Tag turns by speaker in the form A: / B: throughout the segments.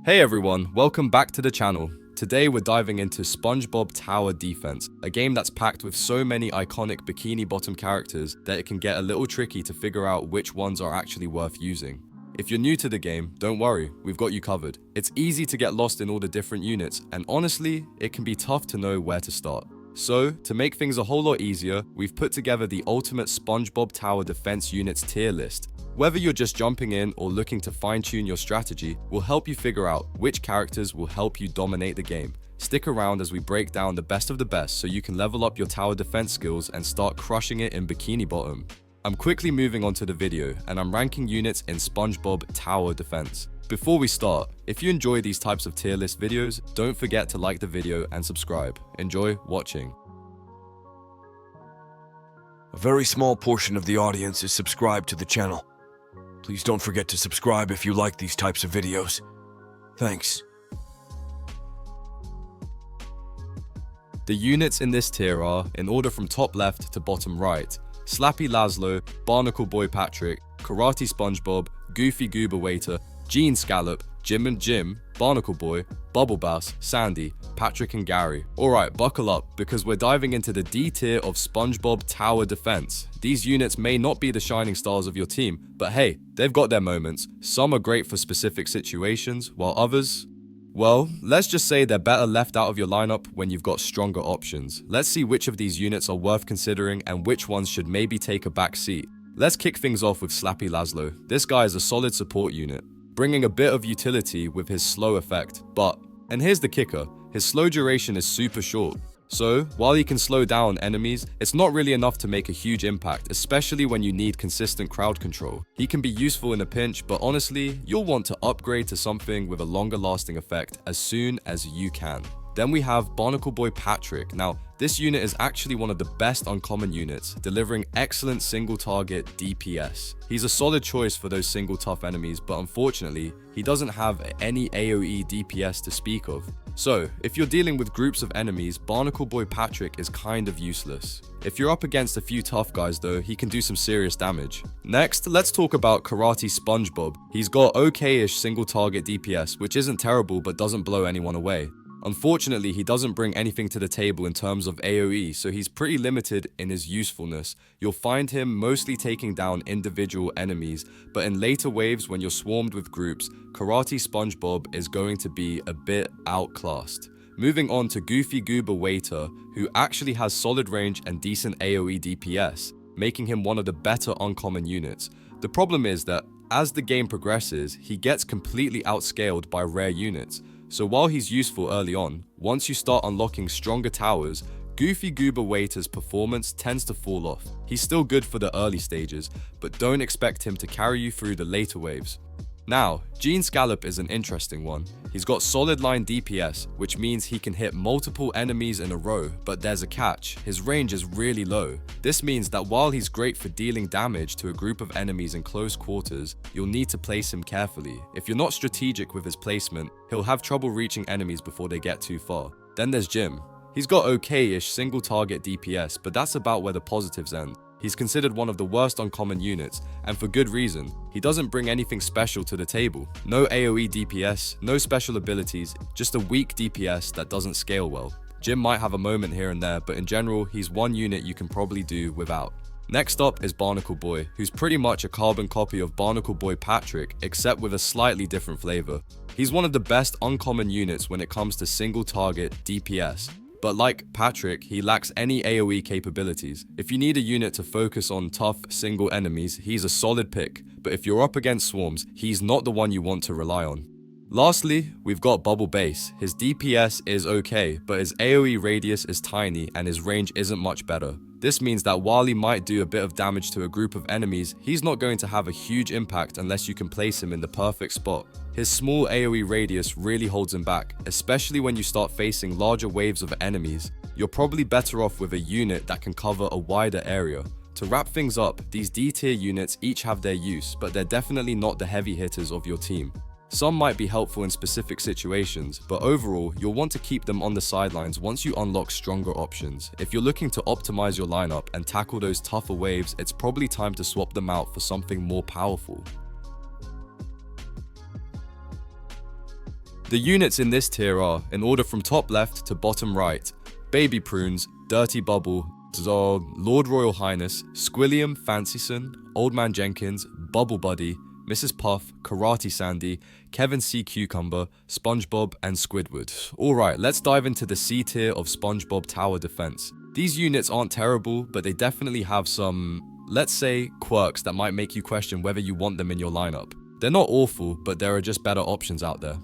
A: Hey everyone, welcome back to the channel. Today we're diving into SpongeBob Tower Defense, a game that's packed with so many iconic Bikini Bottom characters that it can get a little tricky to figure out which ones are actually worth using. If you're new to the game, don't worry, we've got you covered. It's easy to get lost in all the different units, and honestly, it can be tough to know where to start. So, to make things a whole lot easier, we've put together the ultimate SpongeBob Tower Defense units tier list. Whether you're just jumping in or looking to fine-tune your strategy, we'll help you figure out which characters will help you dominate the game. Stick around as we break down the best of the best so you can level up your tower defense skills and start crushing it in Bikini Bottom. I'm quickly moving on to the video, and I'm ranking units in SpongeBob Tower Defense. Before we start, if you enjoy these types of tier list videos, don't forget to like the video and subscribe. Enjoy watching.
B: A very small portion of the audience is subscribed to the channel. Please don't forget to subscribe if you like these types of videos. Thanks.
A: The units in this tier are, in order from top left to bottom right, Slappy Laszlo, Barnacle Boy Patrick, Karate SpongeBob, Goofy Goober Waiter, Gene Scallop, Jim and Jim, Barnacle Boy, Bubble Bass, Sandy, Patrick and Gary. Alright, buckle up, because we're diving into the D tier of SpongeBob Tower Defense. These units may not be the shining stars of your team, but hey, they've got their moments. Some are great for specific situations, while others, well, let's just say they're better left out of your lineup when you've got stronger options. Let's see which of these units are worth considering and which ones should maybe take a back seat. Let's kick things off with Slappy Laszlo. This guy is a solid support unit, bringing a bit of utility with his slow effect, and here's the kicker, his slow duration is super short. So, while he can slow down enemies, it's not really enough to make a huge impact, especially when you need consistent crowd control. He can be useful in a pinch, but honestly, you'll want to upgrade to something with a longer lasting effect as soon as you can. Then we have Barnacle Boy Patrick. Now, this unit is actually one of the best uncommon units, delivering excellent single target DPS. He's a solid choice for those single tough enemies, but unfortunately, he doesn't have any AoE DPS to speak of. So, if you're dealing with groups of enemies, Barnacle Boy Patrick is kind of useless. If you're up against a few tough guys though, he can do some serious damage. Next, let's talk about Karate SpongeBob. He's got okay-ish single target DPS, which isn't terrible but doesn't blow anyone away. Unfortunately, he doesn't bring anything to the table in terms of AoE, so he's pretty limited in his usefulness. You'll find him mostly taking down individual enemies, but in later waves when you're swarmed with groups, Karate SpongeBob is going to be a bit outclassed. Moving on to Goofy Goober Waiter, who actually has solid range and decent AoE DPS, making him one of the better uncommon units. The problem is that as the game progresses, he gets completely outscaled by rare units. So while he's useful early on, once you start unlocking stronger towers, Goofy Goober Waiter's performance tends to fall off. He's still good for the early stages, but don't expect him to carry you through the later waves. Now, Gene Scallop is an interesting one. He's got solid line DPS, which means he can hit multiple enemies in a row, but there's a catch, his range is really low. This means that while he's great for dealing damage to a group of enemies in close quarters, you'll need to place him carefully. If you're not strategic with his placement, he'll have trouble reaching enemies before they get too far. Then there's Jim. He's got okay-ish single target DPS, but that's about where the positives end. He's considered one of the worst uncommon units, and for good reason. He doesn't bring anything special to the table. No AoE DPS, no special abilities, just a weak DPS that doesn't scale well. Jim might have a moment here and there, but in general, he's one unit you can probably do without. Next up is Barnacle Boy, who's pretty much a carbon copy of Barnacle Boy Patrick, except with a slightly different flavor. He's one of the best uncommon units when it comes to single target DPS. But like Patrick, he lacks any AoE capabilities. If you need a unit to focus on tough single enemies, he's a solid pick, but if you're up against swarms, he's not the one you want to rely on. Lastly, we've got Bubble Bass. His DPS is okay, but his AoE radius is tiny and his range isn't much better. This means that while he might do a bit of damage to a group of enemies, he's not going to have a huge impact unless you can place him in the perfect spot. His small AoE radius really holds him back, especially when you start facing larger waves of enemies. You're probably better off with a unit that can cover a wider area. To wrap things up, these D tier units each have their use, but they're definitely not the heavy hitters of your team. Some might be helpful in specific situations, but overall, you'll want to keep them on the sidelines once you unlock stronger options. If you're looking to optimize your lineup and tackle those tougher waves, it's probably time to swap them out for something more powerful. The units in this tier are, in order from top left to bottom right, Baby Prunes, Dirty Bubble, Zog, Lord Royal Highness, Squilliam Fancyson, Old Man Jenkins, Bubble Buddy, Mrs. Puff, Karate Sandy, Kevin C. Cucumber, SpongeBob, and Squidward. Alright, let's dive into the C tier of SpongeBob Tower Defense. These units aren't terrible, but they definitely have some, let's say, quirks that might make you question whether you want them in your lineup. They're not awful, but there are just better options out there.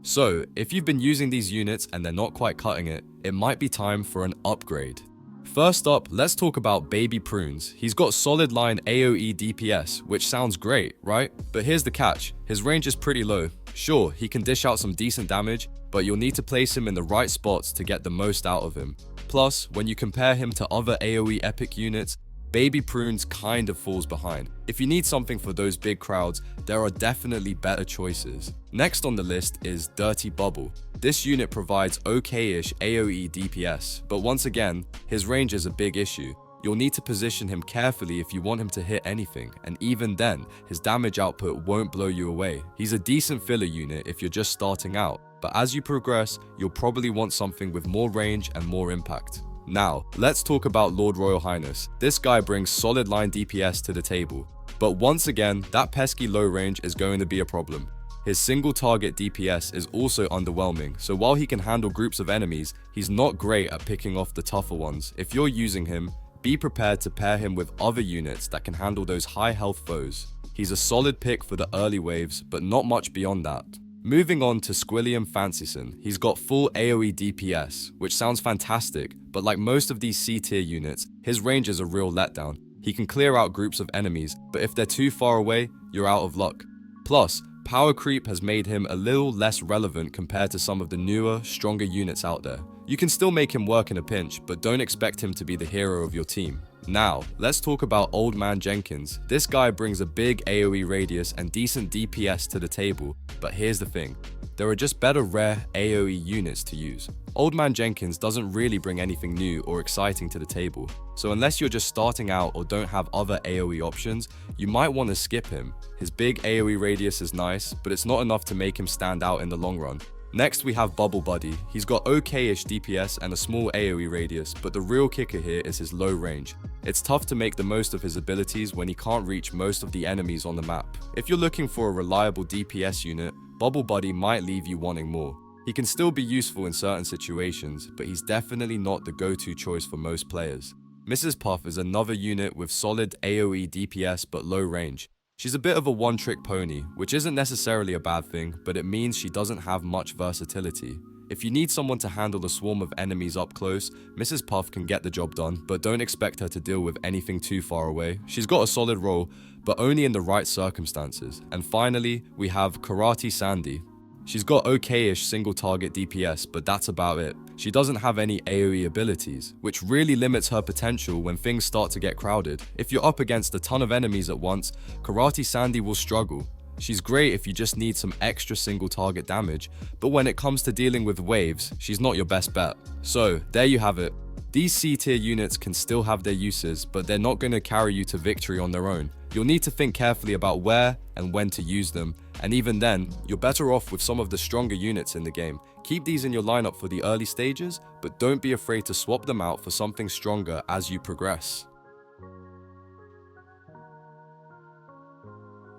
A: So, if you've been using these units and they're not quite cutting it, it might be time for an upgrade. First up, let's talk about Baby Prunes. He's got solid line AoE DPS, which sounds great, right? But here's the catch, his range is pretty low. Sure, he can dish out some decent damage, but you'll need to place him in the right spots to get the most out of him. Plus, when you compare him to other AoE epic units, Baby Prunes kind of falls behind. If you need something for those big crowds, there are definitely better choices. Next on the list is Dirty Bubble. This unit provides okay-ish AoE DPS, but once again, his range is a big issue. You'll need to position him carefully if you want him to hit anything, and even then, his damage output won't blow you away. He's a decent filler unit if you're just starting out, but as you progress, you'll probably want something with more range and more impact. Now, let's talk about Lord Royal Highness. This guy brings solid line DPS to the table, but once again, that pesky low range is going to be a problem. His single target DPS is also underwhelming, so while he can handle groups of enemies, he's not great at picking off the tougher ones. If you're using him, be prepared to pair him with other units that can handle those high health foes. He's a solid pick for the early waves, but not much beyond that. Moving on to Squilliam Fancyson, he's got full AoE DPS, which sounds fantastic, but like most of these C tier units, his range is a real letdown. He can clear out groups of enemies, but if they're too far away, you're out of luck. Plus, power creep has made him a little less relevant compared to some of the newer, stronger units out there. You can still make him work in a pinch, but don't expect him to be the hero of your team. Now, let's talk about Old Man Jenkins. This guy brings a big AoE radius and decent DPS to the table, but here's the thing. There are just better rare AoE units to use. Old Man Jenkins doesn't really bring anything new or exciting to the table, so unless you're just starting out or don't have other AoE options, you might want to skip him. His big AoE radius is nice, but it's not enough to make him stand out in the long run. Next we have Bubble Buddy. He's got okay-ish DPS and a small AoE radius, but the real kicker here is his low range. It's tough to make the most of his abilities when he can't reach most of the enemies on the map. If you're looking for a reliable DPS unit, Bubble Buddy might leave you wanting more. He can still be useful in certain situations, but he's definitely not the go-to choice for most players. Mrs. Puff is another unit with solid AoE DPS but low range. She's a bit of a one-trick pony, which isn't necessarily a bad thing, but it means she doesn't have much versatility. If you need someone to handle a swarm of enemies up close, Mrs. Puff can get the job done, but don't expect her to deal with anything too far away. She's got a solid role, but only in the right circumstances. And finally, we have Karate Sandy. She's got okay-ish single target DPS, but that's about it. She doesn't have any AoE abilities, which really limits her potential when things start to get crowded. If you're up against a ton of enemies at once, Karate Sandy will struggle. She's great if you just need some extra single target damage, but when it comes to dealing with waves, she's not your best bet. So, there you have it. These C tier units can still have their uses, but they're not going to carry you to victory on their own. You'll need to think carefully about where and when to use them, and even then, you're better off with some of the stronger units in the game. Keep these in your lineup for the early stages, but don't be afraid to swap them out for something stronger as you progress.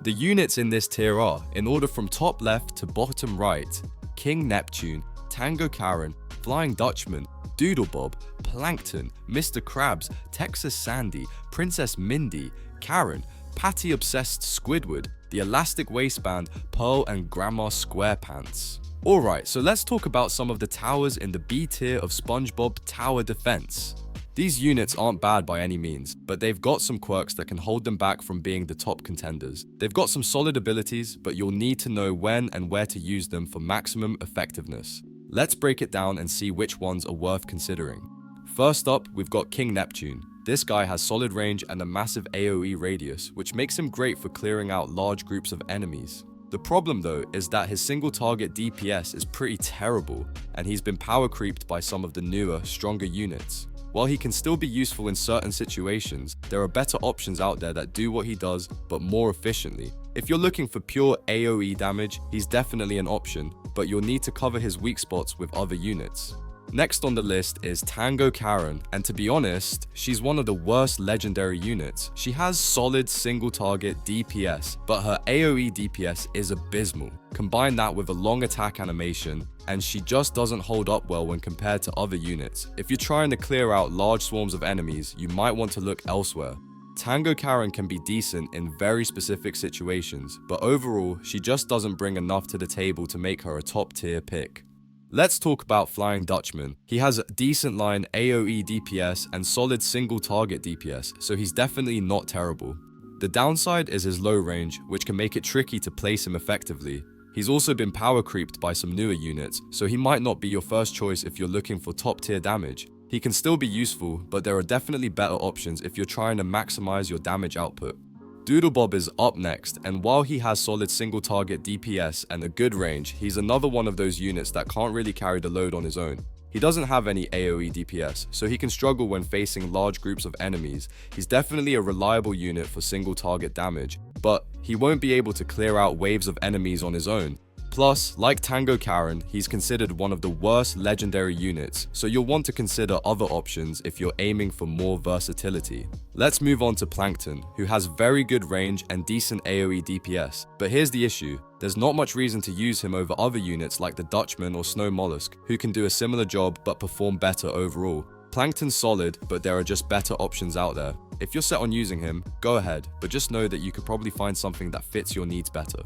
A: The units in this tier are, in order from top left to bottom right, King Neptune, Tango Karen, Flying Dutchman, Doodlebob, Plankton, Mr. Krabs, Texas Sandy, Princess Mindy, Karen, Patty Obsessed Squidward, the Elastic Waistband, Pearl and Grandma Squarepants. Alright, so let's talk about some of the towers in the B tier of SpongeBob Tower Defense. These units aren't bad by any means, but they've got some quirks that can hold them back from being the top contenders. They've got some solid abilities, but you'll need to know when and where to use them for maximum effectiveness. Let's break it down and see which ones are worth considering. First up, we've got King Neptune. This guy has solid range and a massive AoE radius, which makes him great for clearing out large groups of enemies. The problem though is that his single target DPS is pretty terrible, and he's been power creeped by some of the newer, stronger units. While he can still be useful in certain situations, there are better options out there that do what he does, but more efficiently. If you're looking for pure AoE damage, he's definitely an option, but you'll need to cover his weak spots with other units. Next on the list is Tango Karen, and to be honest, she's one of the worst legendary units. She has solid single target DPS, but her AoE DPS is abysmal. Combine that with a long attack animation, and she just doesn't hold up well when compared to other units. If you're trying to clear out large swarms of enemies, you might want to look elsewhere. Tango Karen can be decent in very specific situations, but overall, she just doesn't bring enough to the table to make her a top tier pick. Let's talk about Flying Dutchman. He has a decent line AoE DPS and solid single target DPS, so he's definitely not terrible. The downside is his low range, which can make it tricky to place him effectively. He's also been power creeped by some newer units, so he might not be your first choice if you're looking for top tier damage. He can still be useful, but there are definitely better options if you're trying to maximize your damage output. Doodlebob is up next, and while he has solid single target DPS and a good range, he's another one of those units that can't really carry the load on his own. He doesn't have any AoE DPS, so he can struggle when facing large groups of enemies. He's definitely a reliable unit for single target damage, but he won't be able to clear out waves of enemies on his own. Plus, like Tango Karen, he's considered one of the worst legendary units, so you'll want to consider other options if you're aiming for more versatility. Let's move on to Plankton, who has very good range and decent AoE DPS. But here's the issue, there's not much reason to use him over other units like the Dutchman or Snow Mollusk, who can do a similar job but perform better overall. Plankton's solid, but there are just better options out there. If you're set on using him, go ahead, but just know that you could probably find something that fits your needs better.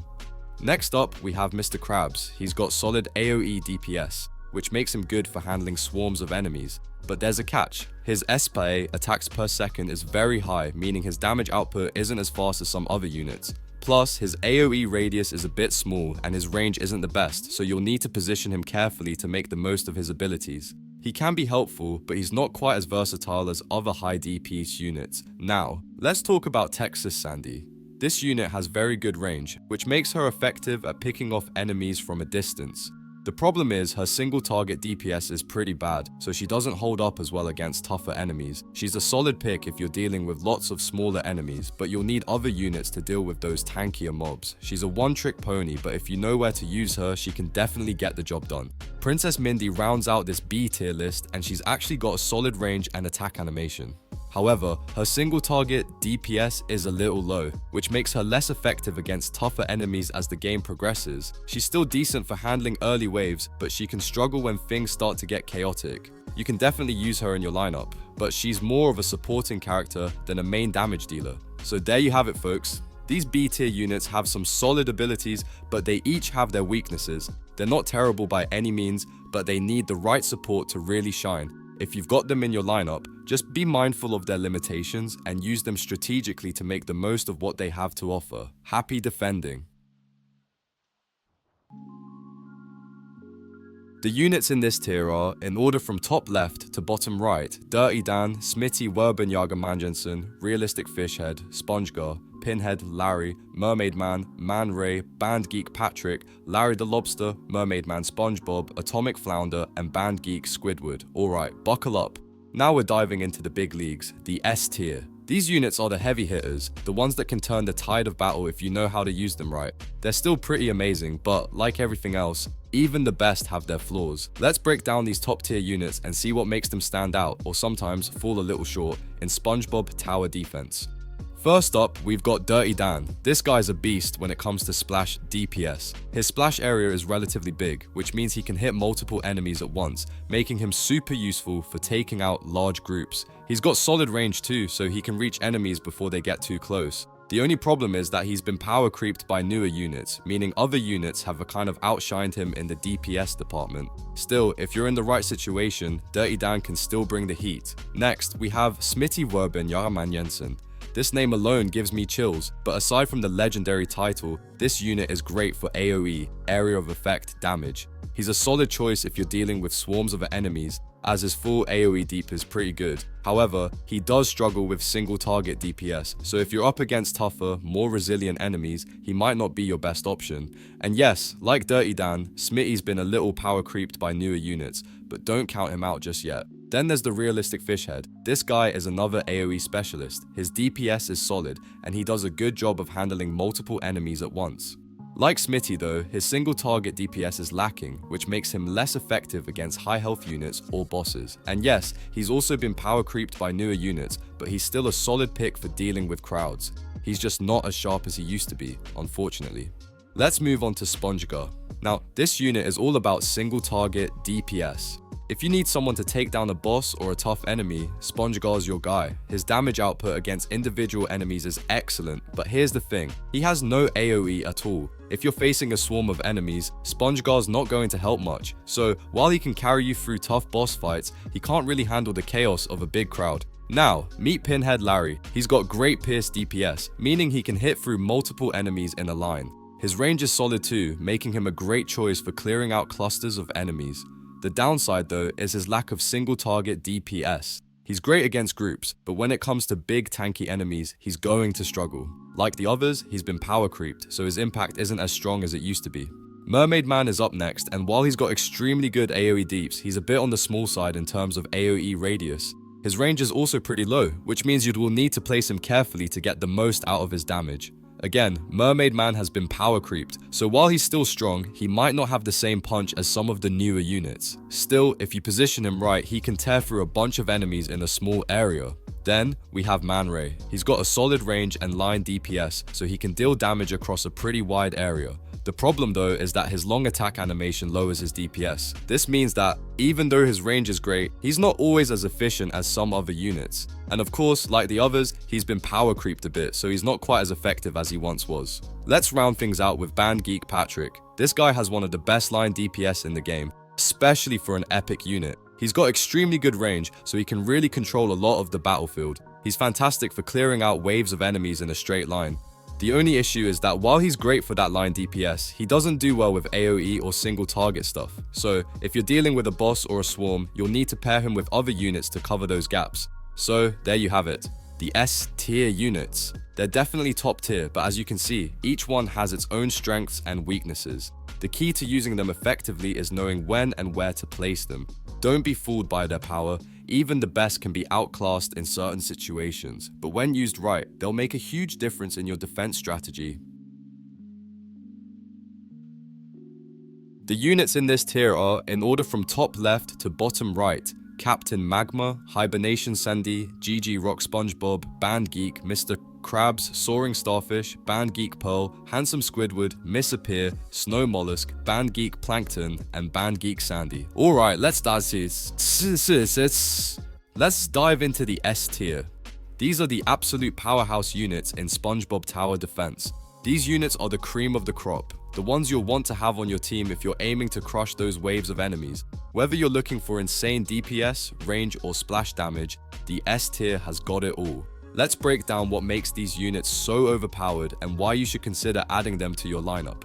A: Next up, we have Mr. Krabs. He's got solid AoE DPS, which makes him good for handling swarms of enemies. But there's a catch. His SPA attacks per second is very high, meaning his damage output isn't as fast as some other units. Plus, his AoE radius is a bit small and his range isn't the best, so you'll need to position him carefully to make the most of his abilities. He can be helpful, but he's not quite as versatile as other high DPS units. Now, let's talk about Texas Sandy. This unit has very good range, which makes her effective at picking off enemies from a distance. The problem is her single target DPS is pretty bad, so she doesn't hold up as well against tougher enemies. She's a solid pick if you're dealing with lots of smaller enemies, but you'll need other units to deal with those tankier mobs. She's a one-trick pony, but if you know where to use her, she can definitely get the job done. Princess Mindy rounds out this B tier list, and she's actually got a solid range and attack animation. However, her single target DPS is a little low, which makes her less effective against tougher enemies as the game progresses. She's still decent for handling early waves, but she can struggle when things start to get chaotic. You can definitely use her in your lineup, but she's more of a supporting character than a main damage dealer. So there you have it, folks. These B tier units have some solid abilities, but they each have their weaknesses. They're not terrible by any means, but they need the right support to really shine. If you've got them in your lineup, just be mindful of their limitations and use them strategically to make the most of what they have to offer. Happy defending. The units in this tier are, in order from top left to bottom right, Dirty Dan, Smitty Werben Jagermanjensen, Realistic Fishhead, SpongeGar, Pinhead Larry, Mermaid Man, Man Ray, Band Geek Patrick, Larry the Lobster, Mermaid Man SpongeBob, Atomic Flounder, and Band Geek Squidward. Alright, buckle up. Now we're diving into the big leagues, the S tier. These units are the heavy hitters, the ones that can turn the tide of battle if you know how to use them right. They're still pretty amazing, but like everything else, even the best have their flaws. Let's break down these top tier units and see what makes them stand out, or sometimes fall a little short, in SpongeBob Tower Defense. First up, we've got Dirty Dan. This guy's a beast when it comes to splash DPS. His splash area is relatively big, which means he can hit multiple enemies at once, making him super useful for taking out large groups. He's got solid range too, so he can reach enemies before they get too close. The only problem is that he's been power creeped by newer units, meaning other units have kind of outshined him in the DPS department. Still, if you're in the right situation, Dirty Dan can still bring the heat. Next, we have Smitty Werben Jagermanjensen. This name alone gives me chills, but aside from the legendary title, this unit is great for AoE, area of effect damage. He's a solid choice if you're dealing with swarms of enemies, as his full AoE deep is pretty good. However, he does struggle with single target DPS, so if you're up against tougher, more resilient enemies, he might not be your best option. And yes, like Dirty Dan, Smitty's been a little power creeped by newer units, but don't count him out just yet. Then there's the realistic fish head. This guy is another AoE specialist. His DPS is solid, and he does a good job of handling multiple enemies at once. Like Smitty though, his single target DPS is lacking, which makes him less effective against high health units or bosses. And yes, he's also been power creeped by newer units, but he's still a solid pick for dealing with crowds. He's just not as sharp as he used to be, unfortunately. Let's move on to SpongeGar. Now, this unit is all about single target DPS. If you need someone to take down a boss or a tough enemy, SpongeGar's your guy. His damage output against individual enemies is excellent, but here's the thing, he has no AoE at all. If you're facing a swarm of enemies, SpongeGar's not going to help much, so while he can carry you through tough boss fights, he can't really handle the chaos of a big crowd. Now, meet Pinhead Larry. He's got great pierce DPS, meaning he can hit through multiple enemies in a line. His range is solid too, making him a great choice for clearing out clusters of enemies. The downside though is his lack of single target DPS. He's great against groups, but when it comes to big tanky enemies, he's going to struggle. Like the others, he's been power creeped, so his impact isn't as strong as it used to be. Mermaid Man is up next, and while he's got extremely good AoE deeps, he's a bit on the small side in terms of AoE radius. His range is also pretty low, which means you will need to place him carefully to get the most out of his damage. Again, Mermaid Man has been power creeped, so while he's still strong, he might not have the same punch as some of the newer units. Still, if you position him right, he can tear through a bunch of enemies in a small area. Then, we have Man Ray. He's got a solid range and line DPS, so he can deal damage across a pretty wide area. The problem though is that his long attack animation lowers his DPS. This means that, even though his range is great, he's not always as efficient as some other units. And of course, like the others, he's been power creeped a bit, so he's not quite as effective as he once was. Let's round things out with Band Geek Patrick. This guy has one of the best line DPS in the game, especially for an epic unit. He's got extremely good range, so he can really control a lot of the battlefield. He's fantastic for clearing out waves of enemies in a straight line. The only issue is that while he's great for that line DPS, he doesn't do well with AoE or single target stuff. So if you're dealing with a boss or a swarm, you'll need to pair him with other units to cover those gaps. So there you have it, the S tier units. They're definitely top tier, but as you can see, each one has its own strengths and weaknesses. The key to using them effectively is knowing when and where to place them. Don't be fooled by their power. Even the best can be outclassed in certain situations, but when used right, they'll make a huge difference in your defense strategy. The units in this tier are, in order from top left to bottom right, Captain Magma, Hibernation Sandy, GG Rock SpongeBob, Band Geek, Mr. Krabs, Soaring Starfish, Band Geek Pearl, Handsome Squidward, Miss Appear, Snow Mollusk, Band Geek Plankton, and Band Geek Sandy. Alright, let's dive into the S tier. These are the absolute powerhouse units in SpongeBob Tower Defense. These units are the cream of the crop, the ones you'll want to have on your team if you're aiming to crush those waves of enemies. Whether you're looking for insane DPS, range, or splash damage, the S tier has got it all. Let's break down what makes these units so overpowered and why you should consider adding them to your lineup.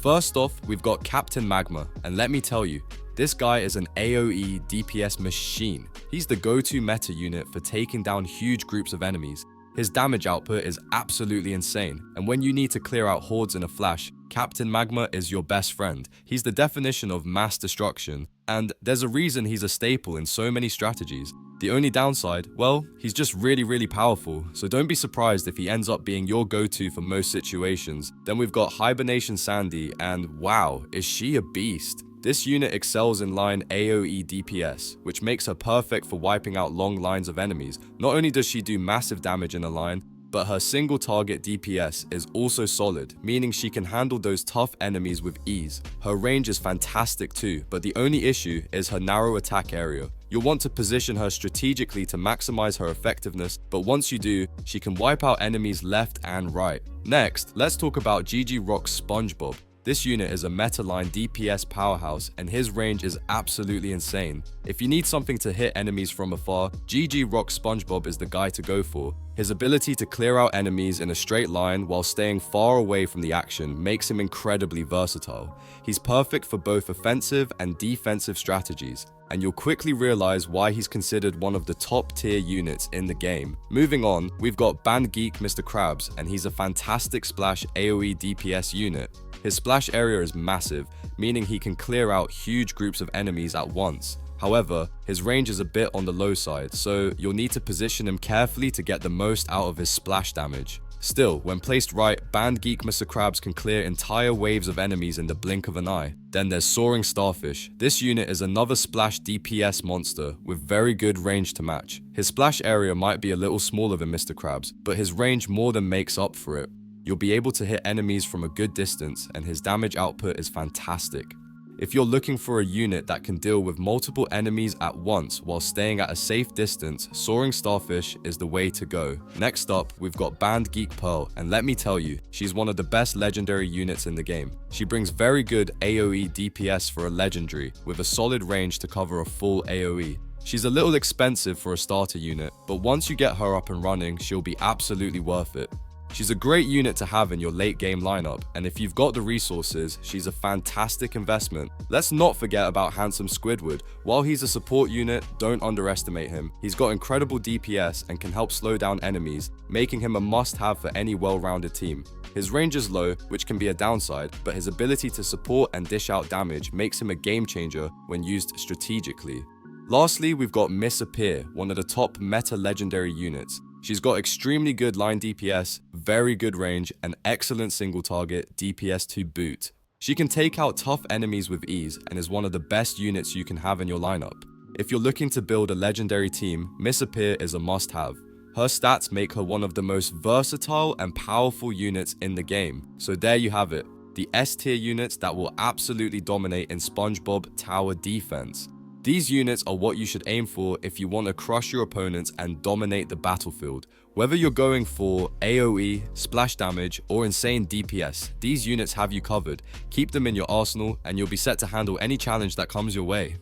A: First off, we've got Captain Magma, and let me tell you, this guy is an AoE DPS machine. He's the go-to meta unit for taking down huge groups of enemies. His damage output is absolutely insane, and when you need to clear out hordes in a flash, Captain Magma is your best friend. He's the definition of mass destruction, and there's a reason he's a staple in so many strategies. The only downside, well, he's just really powerful, so don't be surprised if he ends up being your go-to for most situations. Then we've got Hibernation Sandy, and wow, is she a beast. This unit excels in line AoE DPS, which makes her perfect for wiping out long lines of enemies. Not only does she do massive damage in a line, but her single target DPS is also solid, meaning she can handle those tough enemies with ease. Her range is fantastic too, but the only issue is her narrow attack area. You'll want to position her strategically to maximize her effectiveness, but once you do, she can wipe out enemies left and right. Next, let's talk about GG Rock's SpongeBob. This unit is a meta-line DPS powerhouse, and his range is absolutely insane. If you need something to hit enemies from afar, GG Rock SpongeBob is the guy to go for. His ability to clear out enemies in a straight line while staying far away from the action makes him incredibly versatile. He's perfect for both offensive and defensive strategies, and you'll quickly realize why he's considered one of the top tier units in the game. Moving on, we've got Band Geek Mr. Krabs, and he's a fantastic splash AoE DPS unit. His splash area is massive, meaning he can clear out huge groups of enemies at once. However, his range is a bit on the low side, so you'll need to position him carefully to get the most out of his splash damage. Still, when placed right, Band Geek Mr. Krabs can clear entire waves of enemies in the blink of an eye. Then there's Soaring Starfish. This unit is another splash DPS monster with very good range to match. His splash area might be a little smaller than Mr. Krabs, but his range more than makes up for it. You'll be able to hit enemies from a good distance, and his damage output is fantastic. If you're looking for a unit that can deal with multiple enemies at once while staying at a safe distance, Soaring Starfish is the way to go. Next up, we've got Band Geek Pearl, and let me tell you, she's one of the best legendary units in the game. She brings very good AoE DPS for a legendary, with a solid range to cover a full AoE. She's a little expensive for a starter unit, but once you get her up and running, she'll be absolutely worth it. She's a great unit to have in your late game lineup, and if you've got the resources, she's a fantastic investment. Let's not forget about Handsome Squidward. While he's a support unit, don't underestimate him. He's got incredible DPS and can help slow down enemies, making him a must-have for any well-rounded team. His range is low, which can be a downside, but his ability to support and dish out damage makes him a game changer when used strategically. Lastly, we've got Miss Appear, one of the top meta legendary units. She's got extremely good line DPS, very good range, and excellent single target DPS to boot. She can take out tough enemies with ease and is one of the best units you can have in your lineup. If you're looking to build a legendary team, Miss Appear is a must-have. Her stats make her one of the most versatile and powerful units in the game. So there you have it, the S tier units that will absolutely dominate in SpongeBob Tower Defense. These units are what you should aim for if you want to crush your opponents and dominate the battlefield. Whether you're going for AoE, splash damage, or insane DPS, these units have you covered. Keep them in your arsenal and you'll be set to handle any challenge that comes your way.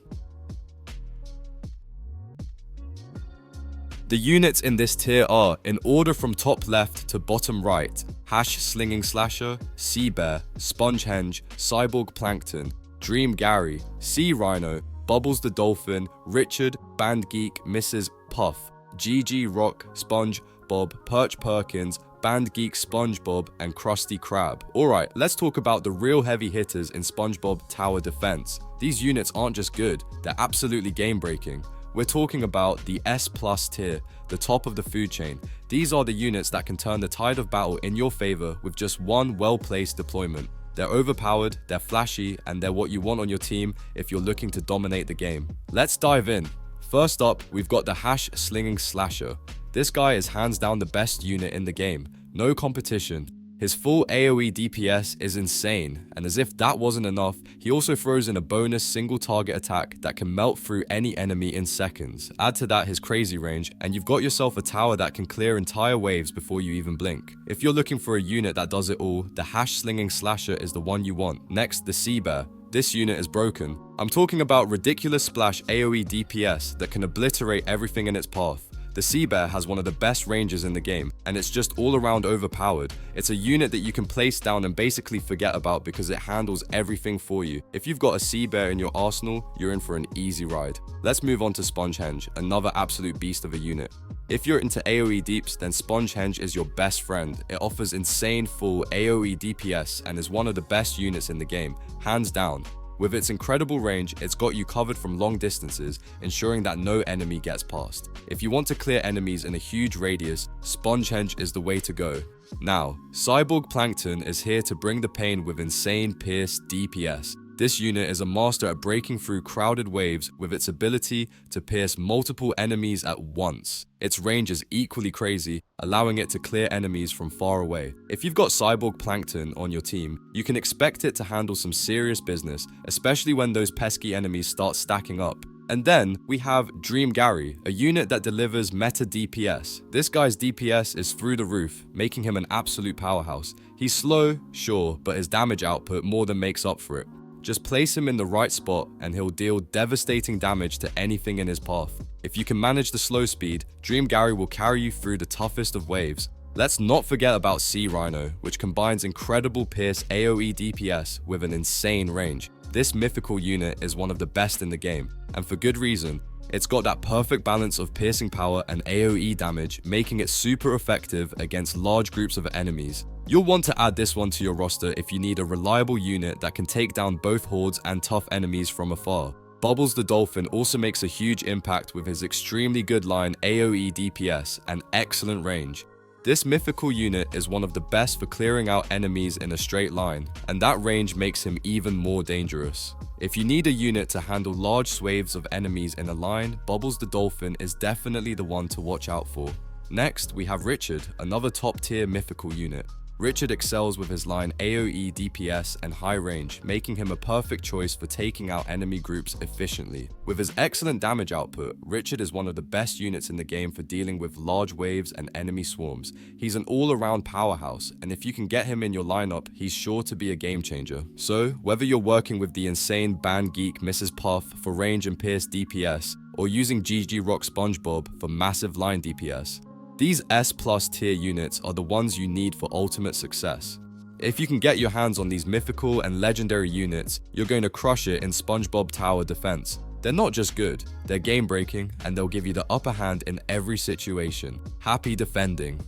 A: The units in this tier are, in order from top left to bottom right, Hash Slinging Slasher, Sea Bear, Spongehenge, Cyborg Plankton, Dream Gary, Sea Rhino, Bubbles the Dolphin, Richard, Band Geek, Mrs. Puff, GG Rock, SpongeBob, Perch Perkins, Band Geek SpongeBob, and Krusty Krab. Alright, let's talk about the real heavy hitters in SpongeBob Tower Defense. These units aren't just good, they're absolutely game breaking. We're talking about the S+ tier, the top of the food chain. These are the units that can turn the tide of battle in your favor with just one well-placed deployment. They're overpowered, they're flashy, and they're what you want on your team if you're looking to dominate the game. Let's dive in. First up, we've got the Hash Slinging Slasher. This guy is hands down the best unit in the game, no competition. His full AoE DPS is insane, and as if that wasn't enough, he also throws in a bonus single target attack that can melt through any enemy in seconds. Add to that his crazy range, and you've got yourself a tower that can clear entire waves before you even blink. If you're looking for a unit that does it all, the Hash Slinging Slasher is the one you want. Next, the Sea Bear. This unit is broken. I'm talking about ridiculous splash AoE DPS that can obliterate everything in its path. The Sea Bear has one of the best ranges in the game, and it's just all around overpowered. It's a unit that you can place down and basically forget about because it handles everything for you. If you've got a Sea Bear in your arsenal, you're in for an easy ride. Let's move on to Spongehenge, another absolute beast of a unit. If you're into AoE deeps, then Spongehenge is your best friend. It offers insane full AoE DPS and is one of the best units in the game, hands down. With its incredible range, it's got you covered from long distances, ensuring that no enemy gets past. If you want to clear enemies in a huge radius, Spongehenge is the way to go. Now, Cyborg Plankton is here to bring the pain with insane pierce DPS. This unit is a master at breaking through crowded waves with its ability to pierce multiple enemies at once. Its range is equally crazy, allowing it to clear enemies from far away. If you've got Cyborg Plankton on your team, you can expect it to handle some serious business, especially when those pesky enemies start stacking up. And then we have Dream Gary, a unit that delivers meta DPS. This guy's DPS is through the roof, making him an absolute powerhouse. He's slow, sure, but his damage output more than makes up for it. Just place him in the right spot and he'll deal devastating damage to anything in his path. If you can manage the slow speed, Dream Gary will carry you through the toughest of waves. Let's not forget about Sea Rhino, which combines incredible pierce AoE DPS with an insane range. This mythical unit is one of the best in the game, and for good reason. It's got that perfect balance of piercing power and AoE damage, making it super effective against large groups of enemies. You'll want to add this one to your roster if you need a reliable unit that can take down both hordes and tough enemies from afar. Bubbles the Dolphin also makes a huge impact with his extremely good line AoE DPS and excellent range. This mythical unit is one of the best for clearing out enemies in a straight line, and that range makes him even more dangerous. If you need a unit to handle large swathes of enemies in a line, Bubbles the Dolphin is definitely the one to watch out for. Next, we have Richard, another top tier mythical unit. Richard excels with his line AoE DPS and high range, making him a perfect choice for taking out enemy groups efficiently. With his excellent damage output, Richard is one of the best units in the game for dealing with large waves and enemy swarms. He's an all-around powerhouse, and if you can get him in your lineup, he's sure to be a game changer. So, whether you're working with the insane band geek Mrs. Puff for range and pierce DPS, or using GG Rock SpongeBob for massive line DPS, these S+ tier units are the ones you need for ultimate success. If you can get your hands on these mythical and legendary units, you're going to crush it in SpongeBob Tower Defense. They're not just good, they're game-breaking, and they'll give you the upper hand in every situation. Happy defending.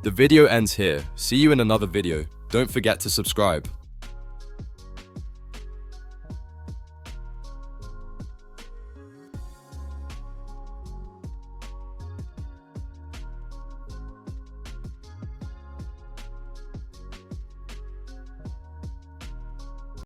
A: The video ends here. See you in another video. Don't forget to subscribe.